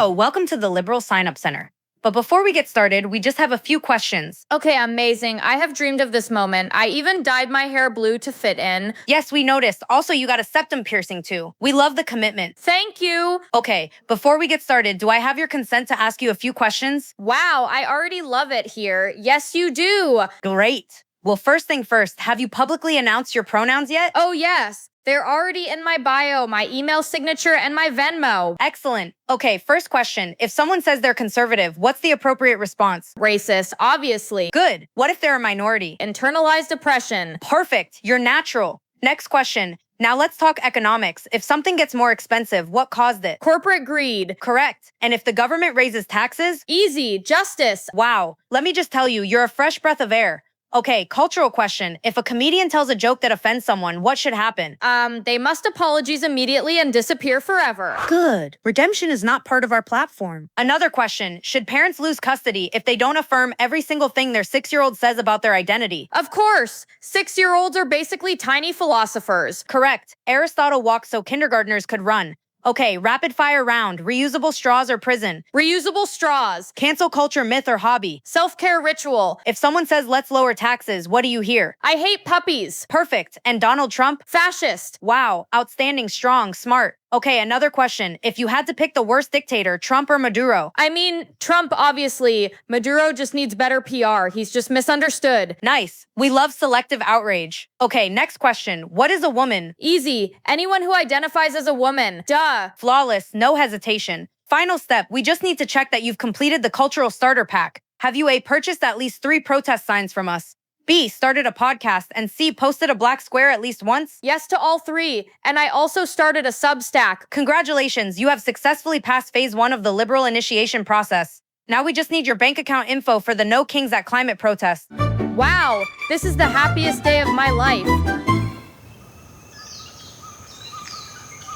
Hello, welcome to the Liberal Sign-Up Center. But before we get started, we just have a few questions. Okay, amazing. I have dreamed of this moment. I even dyed my hair blue to fit in. Yes, we noticed. Also, you got a septum piercing too. We love the commitment. Thank you. Okay, before we get started, do I have your consent to ask you a few questions? Wow, I already love it here. Yes, you do. Great. Well, first thing first, have you publicly announced your pronouns yet? Oh, yes. They're already in my bio, my email signature, and my Venmo. Excellent. Okay, first question. If someone says they're conservative, what's the appropriate response? Racist, obviously. Good. What if they're a minority? Internalized oppression. Perfect. You're natural. Next question. Now let's talk economics. If something gets more expensive, what caused it? Corporate greed. Correct. And if the government raises taxes? Easy. Justice. Wow. Let me just tell you, you're a fresh breath of air. Okay, cultural question. If a comedian tells a joke that offends someone, what should happen? They must apologize immediately and disappear forever. Good. Redemption is not part of our platform. Another question. Should parents lose custody if they don't affirm every single thing their 6-year-old says about their identity? Of course. 6-year-olds are basically tiny philosophers. Correct. Aristotle walked so kindergartners could run. Okay, rapid fire round. Reusable straws or prison? Reusable straws. Cancel culture myth or hobby? Self-care ritual. If someone says let's lower taxes, what do you hear? I hate puppies. Perfect. And Donald Trump? Fascist. Wow, outstanding, strong, smart. Okay, another question. If you had to pick the worst dictator, Trump or Maduro? I mean, Trump, obviously. Maduro just needs better PR. He's just misunderstood. Nice. We love selective outrage. Okay, next question. What is a woman? Easy. Anyone who identifies as a woman. Duh. Flawless, no hesitation. Final step, we just need to check that you've completed the cultural starter pack. Have you A, purchased at least 3 protest signs from us? B, started a podcast, and C, posted a black square at least once? Yes to all 3. And I also started a Substack. Congratulations, you have successfully passed phase 1 of the liberal initiation process. Now we just need your bank account info for the No Kings at Climate protest. Wow, this is the happiest day of my life.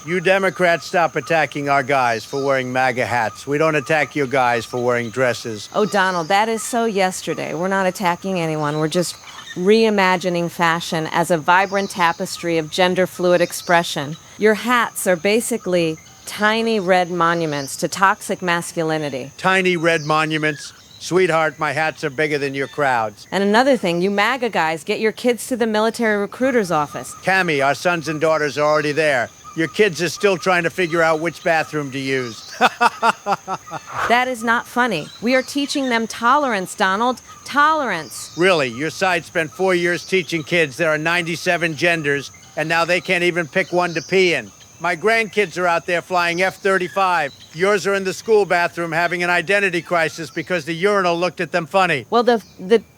You Democrats stop attacking our guys for wearing MAGA hats. We don't attack your guys for wearing dresses. Oh, Donald, that is so yesterday. We're not attacking anyone. We're just reimagining fashion as a vibrant tapestry of gender-fluid expression. Your hats are basically tiny red monuments to toxic masculinity. Tiny red monuments. Sweetheart, my hats are bigger than your crowds. And another thing, you MAGA guys, get your kids to the military recruiter's office. Cammy, our sons and daughters are already there. Your kids are still trying to figure out which bathroom to use. That is not funny. We are teaching them tolerance, Donald. Tolerance. Really, your side spent 4 years teaching kids there are 97 genders, and now they can't even pick one to pee in. My grandkids are out there flying F-35. Yours are in the school bathroom having an identity crisis because the urinal looked at them funny. Well, the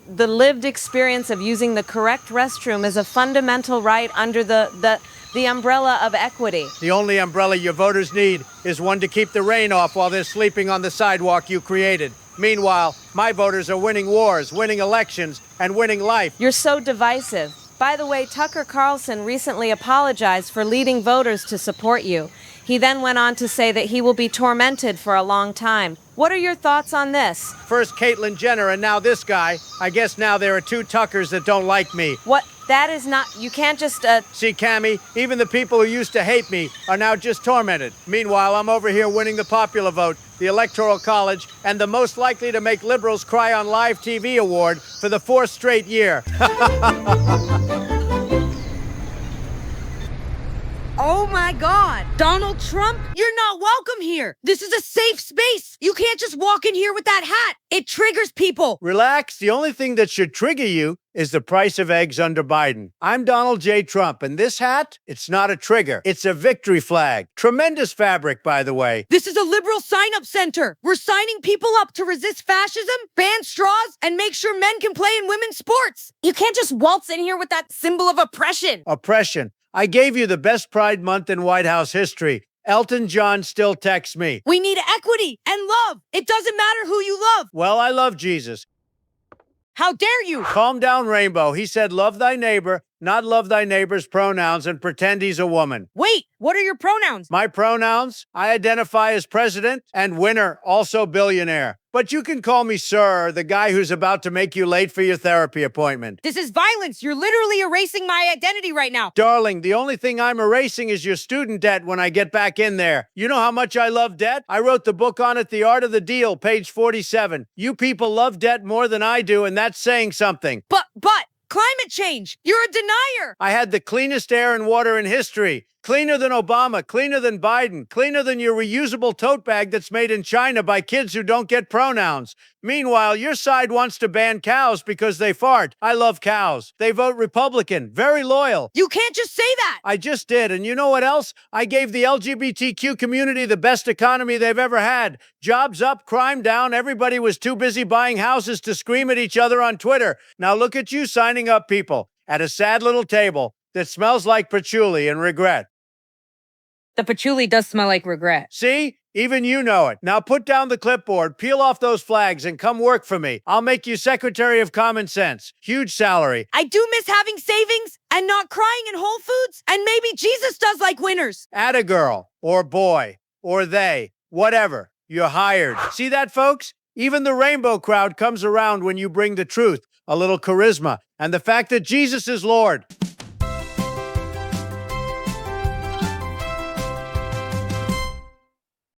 lived experience of using the correct restroom is a fundamental right under the umbrella of equity. The only umbrella your voters need is one to keep the rain off while they're sleeping on the sidewalk you created. Meanwhile, my voters are winning wars, winning elections, and winning life. You're so divisive. By the way, Tucker Carlson recently apologized for leading voters to support you. He then went on to say that he will be tormented for a long time. What are your thoughts on this? First Caitlyn Jenner and now this guy. I guess now there are 2 Tuckers that don't like me. What? That is not... You can't just, See, Cammy, even the people who used to hate me are now just tormented. Meanwhile, I'm over here winning the popular vote, the Electoral College, and the most likely to make liberals cry on live TV award for the 4th straight year. Oh my God! Donald Trump, you're not welcome here! This is a safe space! You can't just walk in here with that hat! It triggers people! Relax. The only thing that should trigger you is the price of eggs under Biden. I'm Donald J. Trump, and this hat, it's not a trigger. It's a victory flag. Tremendous fabric, by the way. This is a liberal sign-up center! We're signing people up to resist fascism, ban straws, and make sure men can play in women's sports! You can't just waltz in here with that symbol of oppression! Oppression. I gave you the best Pride Month in White House history. Elton John still texts me. We need equity and love! It doesn't matter who you love! Well, I love Jesus. How dare you! Calm down, Rainbow. He said, love thy neighbor not love thy neighbor's pronouns and pretend he's a woman. Wait, what are your pronouns? My pronouns? I identify as president and winner, also billionaire. But you can call me sir, the guy who's about to make you late for your therapy appointment. This is violence. You're literally erasing my identity right now. Darling, the only thing I'm erasing is your student debt when I get back in there. You know how much I love debt? I wrote the book on it, The Art of the Deal, page 47. You people love debt more than I do, and that's saying something. But, climate change. You're a denier. I had the cleanest air and water in history. Cleaner than Obama, cleaner than Biden, cleaner than your reusable tote bag that's made in China by kids who don't get pronouns. Meanwhile, your side wants to ban cows because they fart. I love cows. They vote Republican. Very loyal. You can't just say that. I just did. And you know what else? I gave the LGBTQ community the best economy they've ever had. Jobs up, crime down. Everybody was too busy buying houses to scream at each other on Twitter. Now look at you signing up, people, at a sad little table that smells like patchouli and regret. The patchouli does smell like regret. See? Even you know it. Now put down the clipboard, peel off those flags, and come work for me. I'll make you Secretary of Common Sense. Huge salary. I do miss having savings and not crying in Whole Foods. And maybe Jesus does like winners. Atta girl, or boy, or they, whatever. You're hired. See that, folks? Even the rainbow crowd comes around when you bring the truth, a little charisma, and the fact that Jesus is Lord.